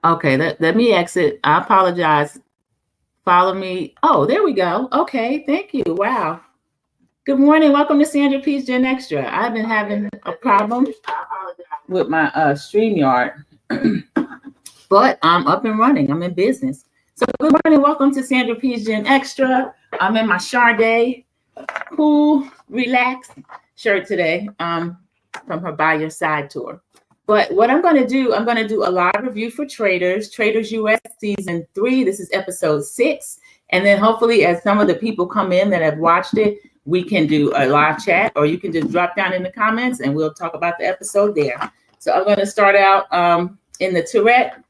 Okay, let me exit. I apologize. Follow me. Oh, there we go. Okay, thank you. Wow. Good morning. Welcome to Sandra P's Gen Extra. I've been having a problem with my StreamYard, but I'm up and running. I'm in business. So good morning. Welcome to Sandra P's Gen Extra. I'm in my Sade, cool, relaxed shirt today from her By Your Side tour. But what I'm going to do a live review for Traitors US Season 3. This is Episode 6. And then hopefully as some of the people come in that have watched it, we can do a live chat, or you can just drop down in the comments and we'll talk about the episode there. So I'm going to start out in the Tourette.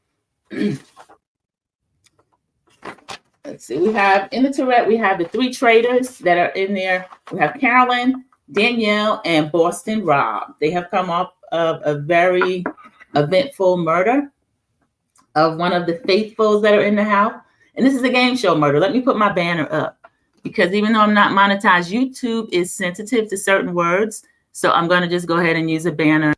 Let's see, we have the 3 Traitors that are in there. We have Carolyn, Danielle, and Boston Rob. They have come off of a very eventful murder of one of the faithfuls that are in the house. And this is a game show murder. Let me put my banner up, because even though I'm not monetized, YouTube is sensitive to certain words. So I'm going to just go ahead and use a banner.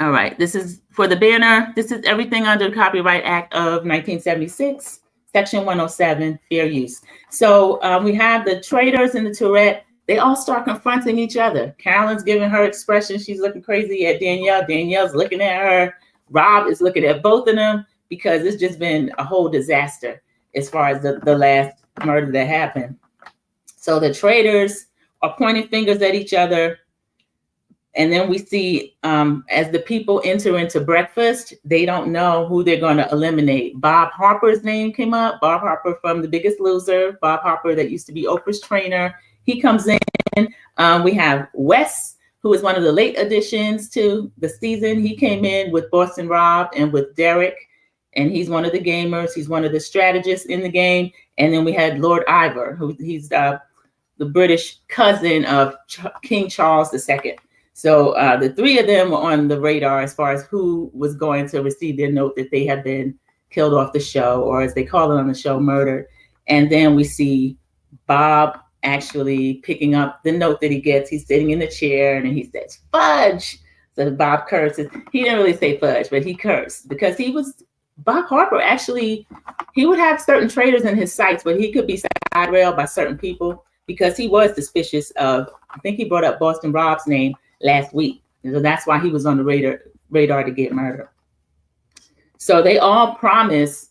All right, this is for the banner. This is everything under the Copyright Act of 1976, Section 107, fair use. So we have the Traitors and the Tourette. They all start confronting each other. Carolyn's giving her expression. She's looking crazy at Danielle. Danielle's looking at her. Rob is looking at both of them, because it's just been a whole disaster as far as the last murder that happened. So the Traitors are pointing fingers at each other. And then we see as the people enter into breakfast, they don't know who they're going to eliminate. Bob Harper's name came up. Bob Harper from The Biggest Loser. Bob Harper that used to be Oprah's trainer. He comes in. We have Wes, who is one of the late additions to the season. He came in with Boston Rob and with Derek. And he's one of the gamers. He's one of the strategists in the game. And then we had Lord Ivor, he's the British cousin of King Charles II. So the 3 of them were on the radar as far as who was going to receive their note that they have been killed off the show, or as they call it on the show, murdered. And then we see Bob actually picking up the note that he gets. He's sitting in the chair and he says, "Fudge." So Bob curses. He didn't really say fudge, but he cursed because Bob Harper actually, he would have certain traitors in his sights, but he could be side railed by certain people because he was suspicious of, I think he brought up Boston Rob's name last week. So that's why he was on the radar to get murdered. So they all promise.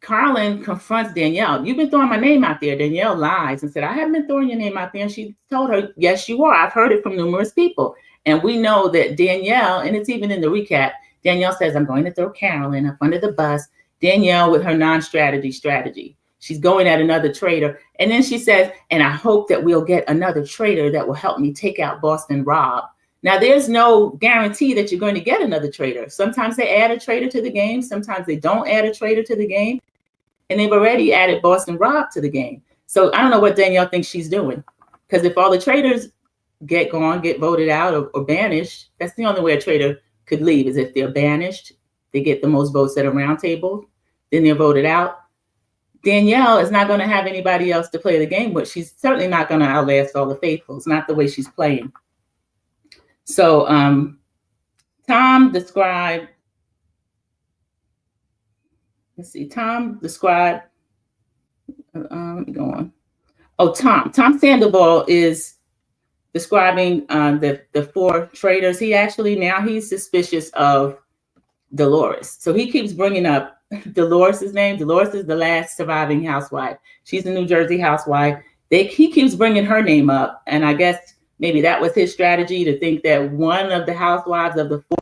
Carolyn confronts Danielle. "You've been throwing my name out there." Danielle lies and said, "I haven't been throwing your name out there." And she told her, "Yes, you are. I've heard it from numerous people." And we know that Danielle, and it's even in the recap, Danielle says, "I'm going to throw Carolyn up under the bus." Danielle with her strategy. She's going at another traitor. And then she says, "And I hope that we'll get another traitor that will help me take out Boston Rob." Now, there's no guarantee that you're going to get another traitor. Sometimes they add a traitor to the game. Sometimes they don't add a traitor to the game. And they've already added Boston Rob to the game. So I don't know what Danielle thinks she's doing. Because if all the traitors get voted out or banished, that's the only way a traitor could leave, is if they're banished. They get the most votes at a round table. Then they're voted out. Danielle is not going to have anybody else to play the game with. She's certainly not going to outlast all the faithfuls, not the way she's playing. So Tom described, let me go on. Oh, Tom Sandoval is describing the 4 traitors. He's suspicious of Dolores. So he keeps bringing up Dolores's name. Dolores is the last surviving housewife. She's a New Jersey housewife. He keeps bringing her name up. And I guess maybe that was his strategy, to think that one of the housewives of the 4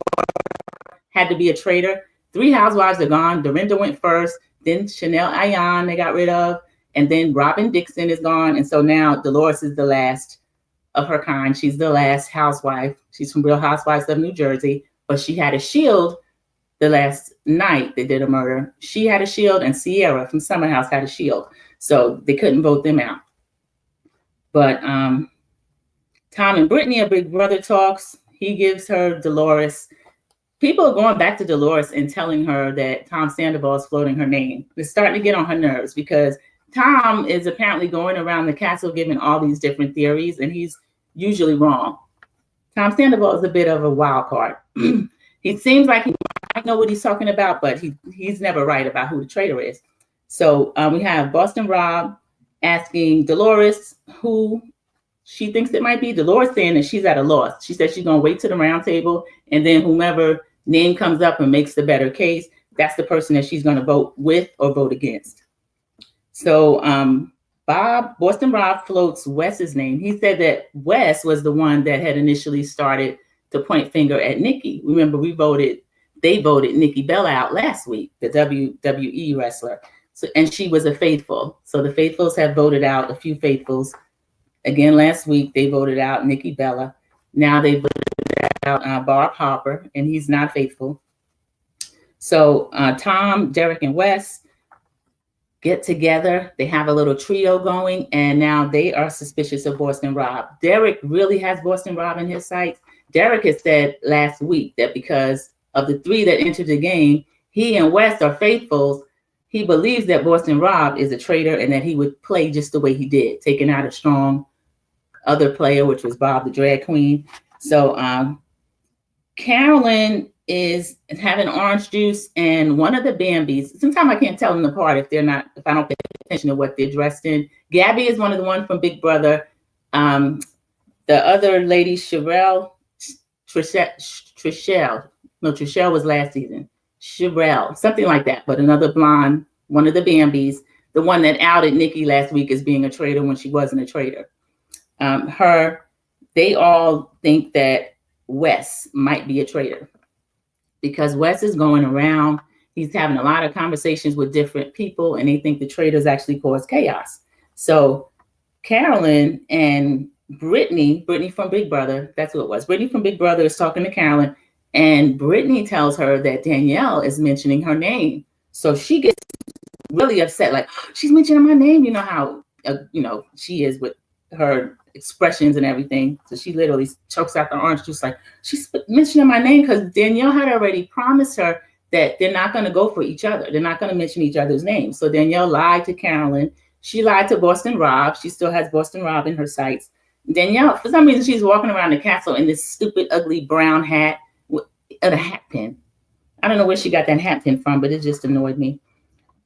had to be a traitor. 3 housewives are gone. Dorinda went first. Then Chanel Ayan they got rid of. And then Robin Dixon is gone. And so now Dolores is the last of her kind. She's the last housewife. She's from Real Housewives of New Jersey. But she had a shield the last night they did a murder. She had a shield, and Sierra from Summer House had a shield. So they couldn't vote them out. But Tom and Brittany are big brother talks. He gives her Dolores. People are going back to Dolores and telling her that Tom Sandoval is floating her name. It's starting to get on her nerves because Tom is apparently going around the castle giving all these different theories, and he's usually wrong. Tom Sandoval is a bit of a wild card. He seems like he might know what he's talking about, but he's never right about who the traitor is. So we have Boston Rob asking Dolores who she thinks it might be. Dolores saying that she's at a loss. She said she's going to wait to the round table, and then whomever name comes up and makes the better case, that's the person that she's going to vote with or vote against. So Boston Rob floats Wes's name. He said that Wes was the one that had initially started to point finger at Nikki. Remember, they voted Nikki Bella out last week, the WWE wrestler. So, and she was a faithful. So the faithfuls have voted out a few faithfuls. Again, last week, they voted out Nikki Bella. Now they voted out Barb Harper, and he's not faithful. So Tom, Derek, and Wes get together. They have a little trio going, and now they are suspicious of Boston Rob. Derek really has Boston Rob in his sights. Derek had said last week that because of the 3 that entered the game, he and Wes are faithfuls. He believes that Boston Rob is a traitor and that he would play just the way he did, taking out a strong other player, which was Bob the drag queen. So Carolyn is having orange juice, and one of the Bambis, sometimes I can't tell them apart if I don't pay attention to what they're dressed in. Gabby is one of the ones from Big Brother. The other lady, Trishelle was last season. Sherelle, something like that, but another blonde, one of the Bambis, the one that outed Nikki last week as being a traitor when she wasn't a traitor. They all think that Wes might be a traitor because Wes is going around. He's having a lot of conversations with different people, and they think the traitors actually cause chaos. So Carolyn and Brittany from Big Brother, that's who it was. Brittany from Big Brother is talking to Carolyn, and Brittany tells her that Danielle is mentioning her name. So she gets really upset, like, she's mentioning my name. You know how, she is with her expressions and everything. So she literally chokes out the orange juice, like, she's mentioning my name because Danielle had already promised her that they're not going to go for each other. They're not going to mention each other's names. So Danielle lied to Carolyn. She lied to Boston Rob. She still has Boston Rob in her sights. Danielle, for some reason, she's walking around the castle in this stupid, ugly brown hat with a hat pin. I don't know where she got that hat pin from, but it just annoyed me.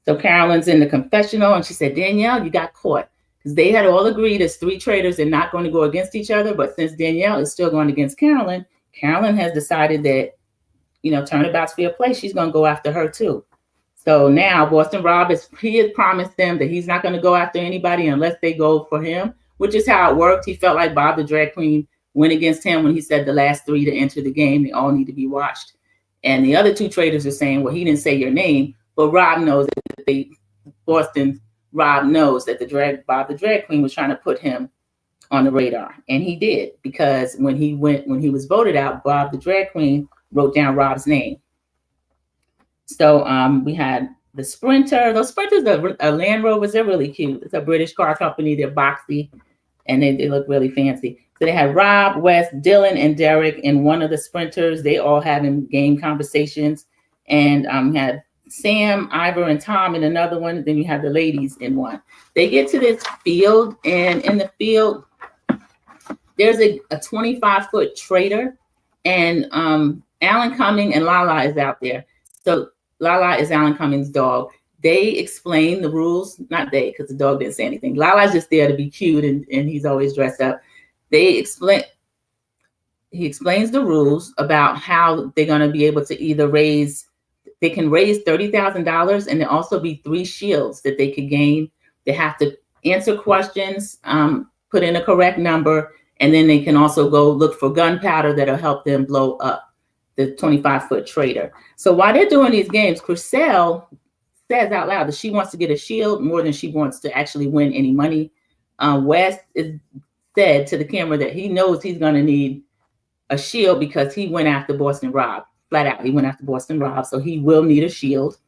So Carolyn's in the confessional, and she said, Danielle, you got caught. Because they had all agreed as 3 traitors and not going to go against each other. But since Danielle is still going against Carolyn, Carolyn has decided that, turnabout's fair play. She's going to go after her too. So now Boston Rob has promised them that he's not going to go after anybody unless they go for him, which is how it worked. He felt like Bob the drag queen went against him when he said the last 3 to enter the game, they all need to be watched. And the other 2 traitors are saying, well, he didn't say your name, but Rob knows that Rob knows that Bob the drag queen was trying to put him on the radar. And he did, because when he was voted out, Bob the drag queen wrote down Rob's name. So we had the Sprinter. Those Sprinters are Land Rovers. They're really cute. It's a British car company. They're boxy and they look really fancy. So they had Rob, Wes, Dylan, and Derek in one of the Sprinters. They all having game conversations. And had Sam, Ivor, and Tom in another one. Then you have the ladies in one. They get to this field, and in the field, there's a 25-foot traitor, and Alan Cumming and Lala is out there. So Lala is Alan Cumming's dog. They explain the rules, not they, because the dog didn't say anything. Lala's just there to be cute, and he's always dressed up. He explains the rules about how they're going to be able to either they can raise $30,000, and there also be 3 shields that they could gain. They have to answer questions, put in a correct number, and then they can also go look for gunpowder that'll help them blow up the 25-foot traitor. So while they're doing these games, Chriselle says out loud that she wants to get a shield more than she wants to actually win any money. Wes said to the camera that he knows he's going to need a shield because he went after Boston Rob. Flat out, he went after Boston Rob, so he will need a shield.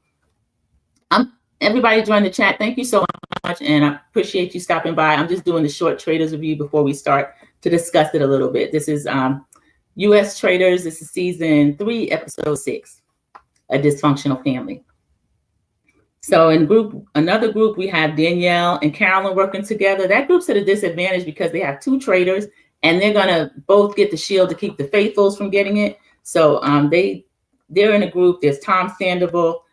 Everybody join the chat. Thank you so much, and I appreciate you stopping by. I'm just doing the short Traitors review before we start to discuss it a little bit. This is U.S. Traitors. This is season 3, episode 6, A Dysfunctional Family. So in another group, we have Danielle and Carolyn working together. That group's at a disadvantage because they have 2 traitors, and they're going to both get the shield to keep the faithfuls from getting it. So they they're in a group. There's Tom Sandoval.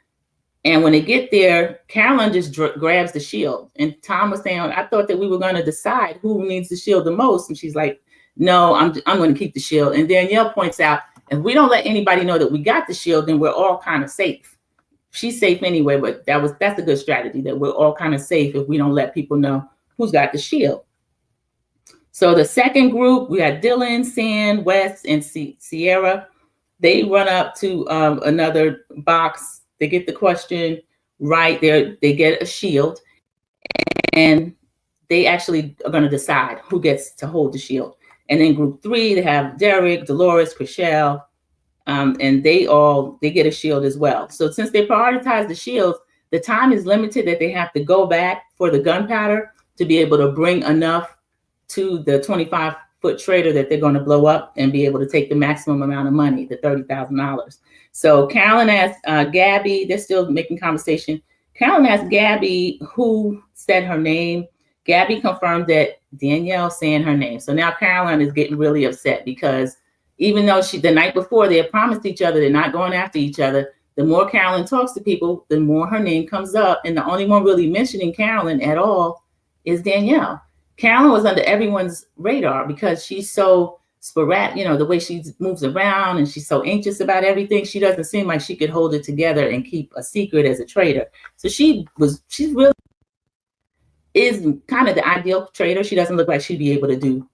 And when they get there, Carolyn just grabs the shield. And Tom was saying, I thought that we were going to decide who needs the shield the most. And she's like, no, I'm going to keep the shield. And Danielle points out, if we don't let anybody know that we got the shield, then we're all kind of safe. She's safe anyway, but that's a good strategy, that we're all kind of safe if we don't let people know who's got the shield. So the second group, we had Dylan, San, Wes, and Sierra. They run up to another box. They get the question right. They get a shield, and they actually are going to decide who gets to hold the shield. And then group 3, they have Derek, Dolores, Chriselle, and they get a shield as well. So since they prioritize the shields, the time is limited that they have to go back for the gunpowder to be able to bring enough to the 25-foot traitor that they're going to blow up and be able to take the maximum amount of money, the $30,000. So Carolyn asked Gabby, they're still making conversation. Carolyn asked Gabby who said her name. Gabby confirmed that Danielle saying her name. So now Carolyn is getting really upset because even though the night before they had promised each other they're not going after each other, the more Carolyn talks to people, the more her name comes up. And the only one really mentioning Carolyn at all is Danielle. Carolyn was under everyone's radar because she's so sporadic, the way she moves around, and she's so anxious about everything. She doesn't seem like she could hold it together and keep a secret as a traitor. So she's really is kind of the ideal traitor. She doesn't look like she'd be able to do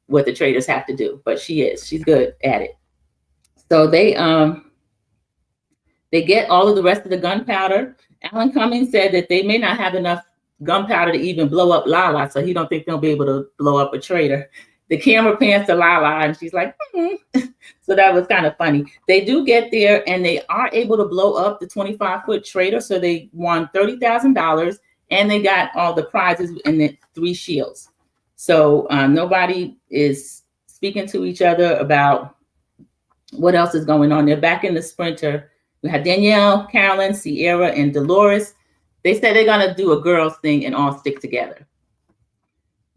what the traitors have to do, but she is. She's good at it. So they get all of the rest of the gunpowder. Alan Cummings said that they may not have enough gunpowder to even blow up Lala, so he don't think they'll be able to blow up a traitor. The camera pans to Lala, and she's like, So that was kind of funny. They do get there, and they are able to blow up the 25-foot traitor, so they won $30,000, and they got all the prizes and the 3 shields. So nobody is speaking to each other about what else is going on. They're back in the sprinter. We have Danielle, Carolyn, Sierra, and Dolores. They said they're going to do a girls thing and all stick together.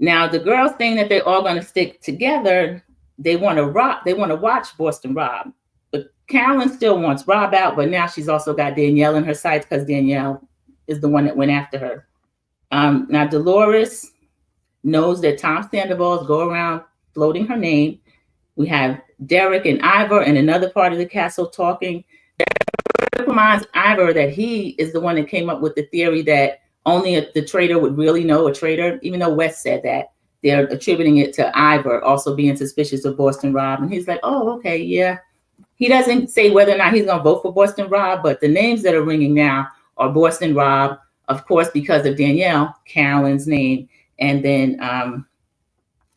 Now, the girls thing that they're all going to stick together, they want to watch Boston Rob. But Carolyn still wants Rob out, but now she's also got Danielle in her sights because Danielle is the one that went after her. Now, Dolores knows that Tom Sandoval's go around floating her name. We have Derek and Ivor in another part of the castle talking. Derek reminds Ivor that he is the one that came up with the theory that only the traitor would really know a traitor, even though Wes said that. They're attributing it to Ivor also being suspicious of Boston Rob. And he's like, oh, okay, yeah. He doesn't say whether or not he's going to vote for Boston Rob, but the names that are ringing now are Boston Rob, of course, because of Danielle, Carolyn's name. And then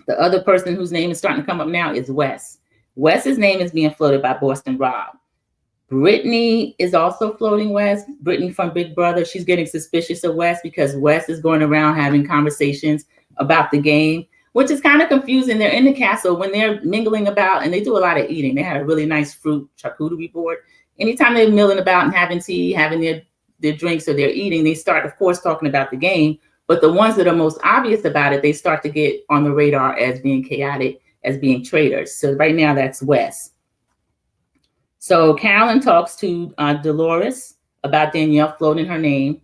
the other person whose name is starting to come up now is Wes. Wes's name is being floated by Boston Rob. Brittany is also floating Wes. Brittany from Big Brother. She's getting suspicious of Wes because Wes is going around having conversations about the game, which is kind of confusing. They're in the castle when they're mingling about, and they do a lot of eating. They had a really nice fruit charcuterie board. Anytime they're milling about and having tea, having their drinks or they're eating, they start, of course, talking about the game. But the ones that are most obvious about it, they start to get on the radar as being chaotic, as being traitors. So right now, that's Wes. So Carolyn talks to Dolores about Danielle floating her name,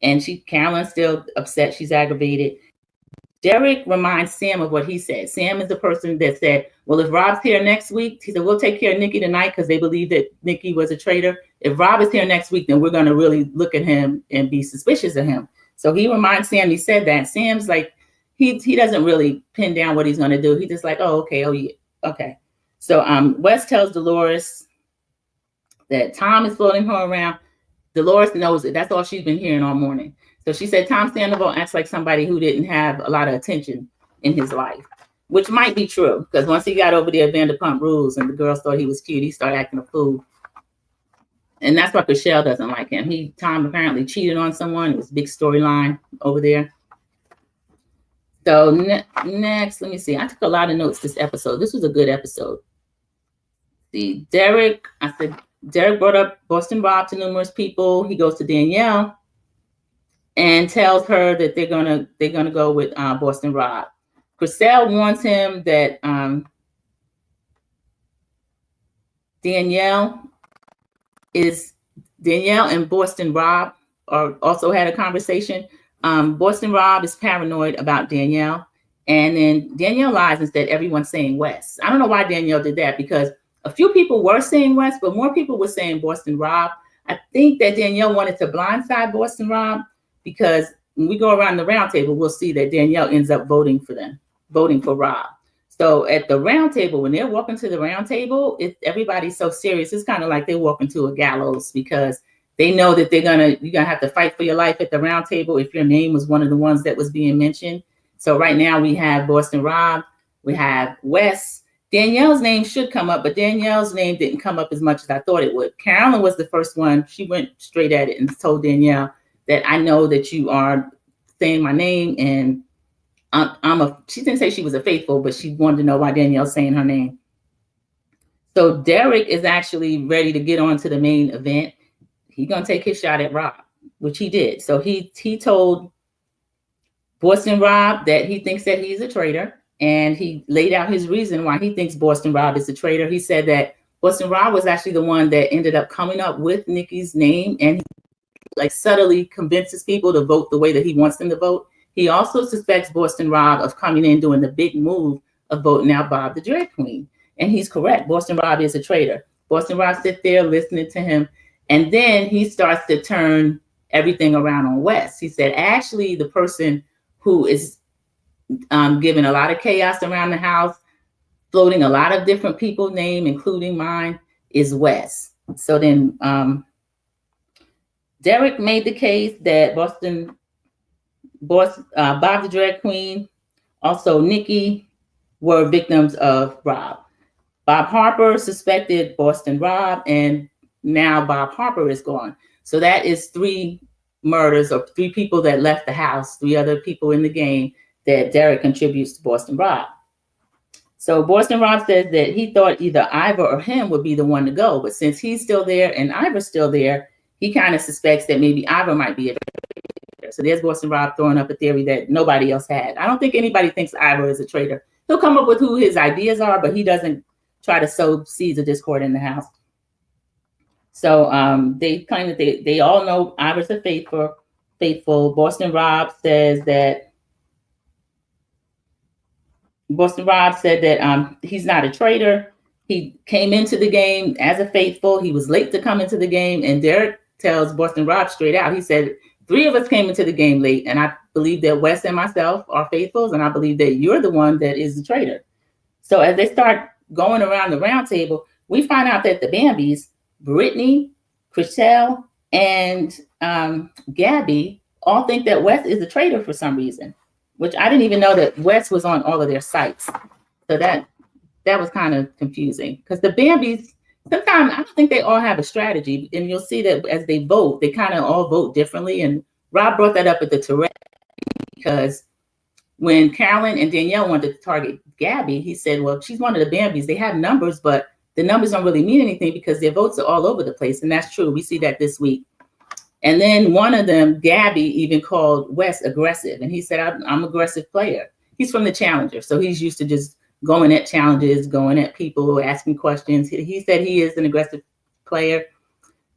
and Carolyn's still upset. She's aggravated. Derek reminds Sam of what he said. Sam is the person that said, well, if Rob's here next week, he said, we'll take care of Nikki tonight because they believe that Nikki was a traitor. If Rob is here next week, then we're going to really look at him and be suspicious of him. So he reminds Sam, he said that. Sam's like, he doesn't really pin down what he's going to do. He's just like, oh, okay, oh, yeah, okay. So Wes tells Dolores that Tom is floating her around. Dolores knows it. That's all she's been hearing all morning. So she said Tom Sandoval acts like somebody who didn't have a lot of attention in his life, which might be true because once he got over the Vanderpump Rules and the girls thought he was cute, he started acting a fool. And that's why Chriselle doesn't like him. Tom apparently cheated on someone. It was a big storyline over there. So next, let me see. I took a lot of notes this episode. This was a good episode. See, Derek brought up Boston Rob to numerous people. He goes to Danielle and tells her that they're gonna go with Boston Rob. Chriselle warns him that Danielle is Danielle and Boston Rob also had a conversation. Boston Rob is paranoid about Danielle. And then Danielle lies instead everyone's saying Wes. I don't know why Danielle did that, because a few people were saying Wes, but more people were saying Boston Rob. I think that Danielle wanted to blindside Boston Rob, because when we go around the round table, we'll see that Danielle ends up voting for Rob. So at the round table, when they're walking to the round table, everybody's so serious. It's kind of like they're walking to a gallows, because they know that you're gonna have to fight for your life at the round table if your name was one of the ones that was being mentioned. So right now we have Boston Rob, we have Wes. Danielle's name should come up, but Danielle's name didn't come up as much as I thought it would. Carolyn was the first one. She went straight at it and told Danielle that I know that you are saying my name, and she didn't say she was a faithful, but she wanted to know why Danielle's saying her name. So Derek is actually ready to get on to the main event. He's going to take his shot at Rob, which he did. So he told Boston Rob that he thinks that he's a traitor, and he laid out his reason why he thinks Boston Rob is a traitor. He said that Boston Rob was actually the one that ended up coming up with Nikki's name, and he subtly convinces people to vote the way that he wants them to vote. He also suspects Boston Rob of coming in doing the big move of voting out Bob the Drag Queen. And he's correct. Boston Rob is a traitor. Boston Rob sits there listening to him, and then he starts to turn everything around on Wes. He said, actually, the person who is giving a lot of chaos around the house, floating a lot of different people's names, including mine, is Wes. So then Derek made the case that Bob the Drag Queen, also Nikki, were victims of Rob. Bob Harper suspected Boston Rob, and now Bob Harper is gone. So that is 3 murders, or 3 people that left the house, 3 other people in the game that Derek contributes to Boston Rob. So Boston Rob says that he thought either Ivor or him would be the one to go, but since he's still there and Ivor's still there, he kind of suspects that maybe Ivor might be a traitor. So there's Boston Rob throwing up a theory that nobody else had. I don't think anybody thinks Ivor is a traitor. He'll come up with who his ideas are, but he doesn't try to sow seeds of discord in the house. So they claim that they all know Ivor's a faithful. Boston Rob said that he's not a traitor. He came into the game as a faithful. He was late to come into the game, and Derek tells Boston Rob straight out. He said, 3 of us came into the game late, and I believe that Wes and myself are faithfuls, and I believe that you're the one that is the traitor. So as they start going around the round table, we find out that the Bambis, Brittany, Chriselle, and Gabby, all think that Wes is a traitor for some reason, which I didn't even know that Wes was on all of their sites. So that was kind of confusing, because the Bambis, sometimes I don't think they all have a strategy, and you'll see that as they vote, they kind of all vote differently. And Rob brought that up at the Tourette, because when Carolyn and Danielle wanted to target Gabby, he said, well, she's one of the Bambis. They have numbers, but the numbers don't really mean anything because their votes are all over the place. And that's true. We see that this week. And then one of them, Gabby, even called Wes aggressive. And he said, I'm an aggressive player. He's from the Challenger, so he's used to just going at challenges, going at people, asking questions. He said he is an aggressive player.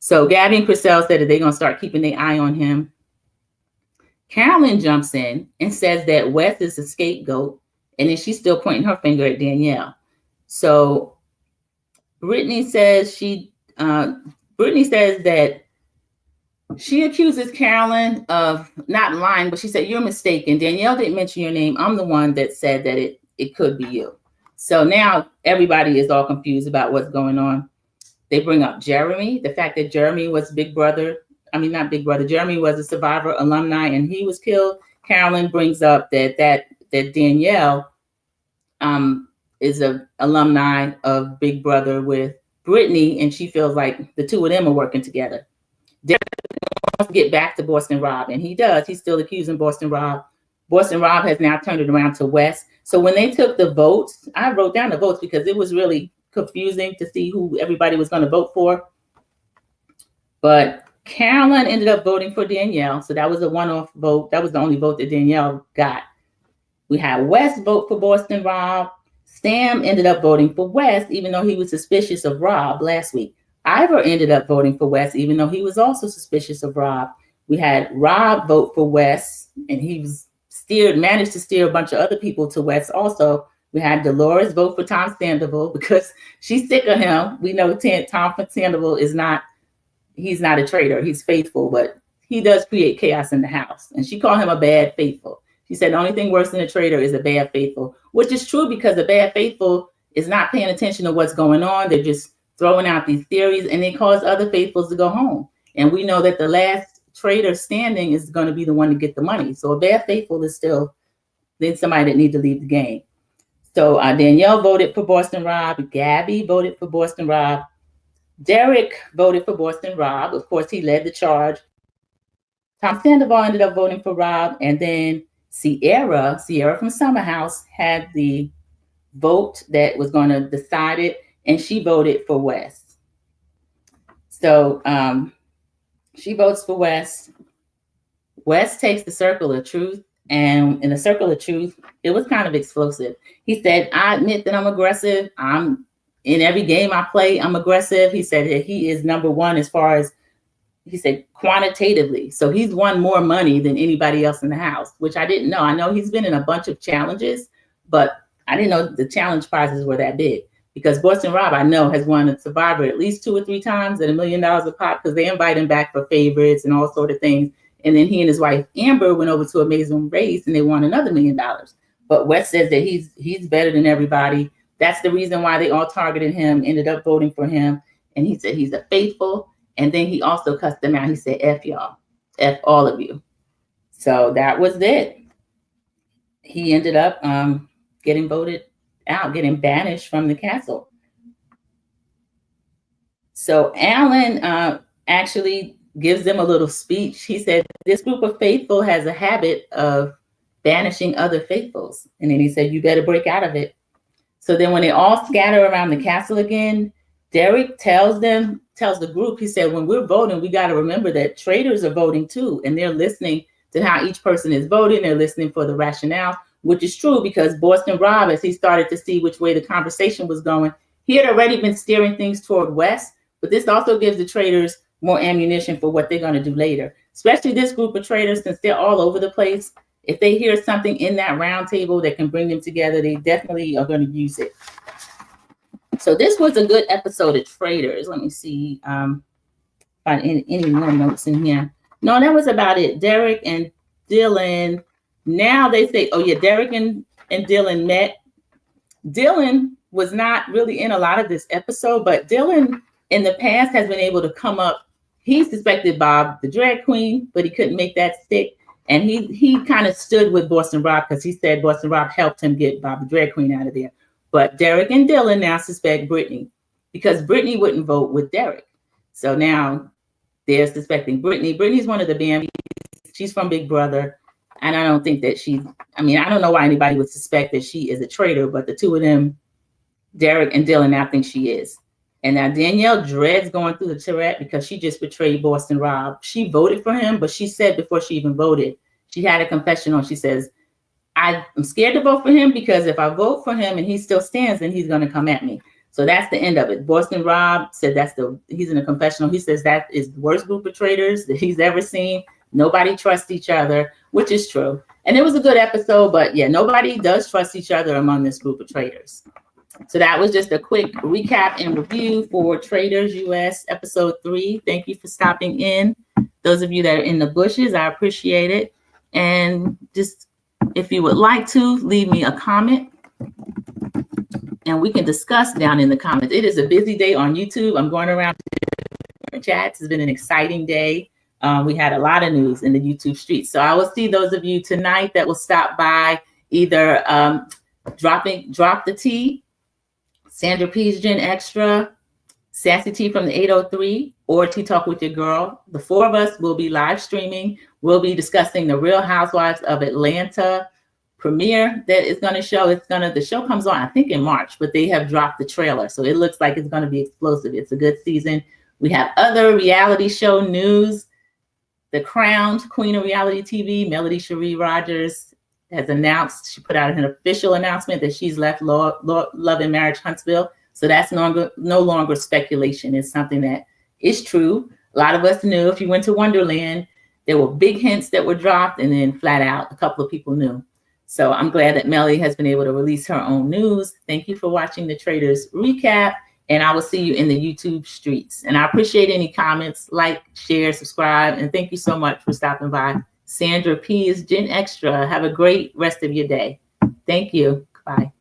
So Gabby and Chriselle said that they're going to start keeping their eye on him. Carolyn jumps in and says that Wes is a scapegoat, and then she's still pointing her finger at Danielle. So Brittany says that she accuses Carolyn of not lying, but she said, you're mistaken. Danielle didn't mention your name. I'm the one that said that it could be you. So now everybody is all confused about what's going on. They bring up Jeremy, the fact that Jeremy was Jeremy was a Survivor alumni and he was killed. Carolyn brings up that Danielle is an alumni of Big Brother with Brittany, and she feels like the 2 of them are working together. Derek wants to get back to Boston Rob, and he does. He's still accusing Boston Rob. Boston Rob has now turned it around to Wes. So when they took the votes, I wrote down the votes because it was really confusing to see who everybody was going to vote for. But Carolyn ended up voting for Danielle. So that was a one-off vote. That was the only vote that Danielle got. We had Wes vote for Boston Rob. Sam ended up voting for Wes, even though he was suspicious of Rob last week. Ivor ended up voting for Wes, even though he was also suspicious of Rob. We had Rob vote for Wes, and he was managed to steer a bunch of other people to Wes also. We had Dolores vote for Tom Sandoval because she's sick of him. We know Tom Sandoval he's not a traitor. He's faithful, but he does create chaos in the house. And she called him a bad faithful. She said the only thing worse than a traitor is a bad faithful, which is true because a bad faithful is not paying attention to what's going on. They're just throwing out these theories, and they cause other faithfuls to go home. And we know that the last traitor standing is going to be the one to get the money. So a bad faithful is still then somebody that needs to leave the game. So Danielle voted for Boston Rob. Gabby voted for Boston Rob. Derek voted for Boston Rob. Of course, he led the charge. Tom Sandoval ended up voting for Rob. And then Sierra from Summer House had the vote that was going to decide it. And she voted for Wes. So she votes for Wes. Wes takes the circle of truth. And in the circle of truth, it was kind of explosive. He said, I admit that I'm aggressive. In every game I play, I'm aggressive. He said that he is number one as far as, he said, quantitatively. So he's won more money than anybody else in the house, which I didn't know. I know he's been in a bunch of challenges, but I didn't know the challenge prizes were that big. Because Boston Rob, I know, has won a Survivor at least 2 or 3 times at $1 million a pop because they invite him back for favorites and all sort of things. And then he and his wife, Amber, went over to Amazing Race and they won another $1 million. But Wes says that he's better than everybody. That's the reason why they all targeted him, ended up voting for him. And he said he's a faithful. And then he also cussed them out. He said, F y'all, F all of you. So that was it. He ended up getting voted out, getting banished from the castle. So Alan actually gives them a little speech. He said, this group of faithful has a habit of banishing other faithfuls. And then he said, you better break out of it. So then when they all scatter around the castle again, Derek tells the group, he said, when we're voting, we got to remember that traitors are voting too. And they're listening to how each person is voting. They're listening for the rationale, which is true because Boston Rob, as he started to see which way the conversation was going, he had already been steering things toward West. But this also gives the traitors more ammunition for what they're going to do later, especially this group of traitors, since they're all over the place. If they hear something in that round table that can bring them together, they definitely are going to use it. So this was a good episode of Traitors. Let me see find any more notes in here. No, that was about it. Derek and Dylan. Now they say, oh yeah, Derek and Dylan met. Dylan was not really in a lot of this episode, but Dylan in the past has been able to come up. He suspected Bob the drag queen, but he couldn't make that stick. And he kind of stood with Boston Rob because he said Boston Rob helped him get Bob the drag queen out of there. But Derek and Dylan now suspect Brittany because Brittany wouldn't vote with Derek. So now they're suspecting Brittany. Brittany's one of the Bambies. She's from Big Brother. And I don't think that I don't know why anybody would suspect that she is a traitor, but the two of them, Derek and Dylan, now think she is. And now Danielle dreads going through the Tourette because she just betrayed Boston Rob. She voted for him, but she said before she even voted, she had a confessional. She says, I'm scared to vote for him because if I vote for him and he still stands, then he's going to come at me. So that's the end of it. Boston Rob said he's in a confessional. He says that is the worst group of traitors that he's ever seen. Nobody trusts each other, which is true. And it was a good episode, but yeah, nobody does trust each other among this group of traitors. So that was just a quick recap and review for Traitors US episode 3. Thank you for stopping in. Those of you that are in the bushes, I appreciate it. And just if you would like to, leave me a comment and we can discuss down in the comments. It is a busy day on YouTube. I'm going around different chats. It's been an exciting day. We had a lot of news in the YouTube streets. So I will see those of you tonight that will stop by, either Drop the Tea, Sandra P's Gen Extra, Sassy T from the 803, or Tea Talk with Your Girl. The 4 of us will be live streaming. We'll be discussing the Real Housewives of Atlanta premiere that is going to show. The show comes on, I think, in March, but they have dropped the trailer. So it looks like it's going to be explosive. It's a good season. We have other reality show news. The crowned queen of reality TV, Melody Cherie Rogers, has announced, she put out an official announcement that she's left Love and Marriage Huntsville. So that's no longer speculation. It's something that is true. A lot of us knew. If you went to Wonderland, there were big hints that were dropped, and then flat out, a couple of people knew. So I'm glad that Melly has been able to release her own news. Thank you for watching the Traitors recap, and I will see you in the YouTube streets. And I appreciate any comments, like, share, subscribe, and thank you so much for stopping by. Sandra P is Gen Extra. Have a great rest of your day. Thank you. Bye.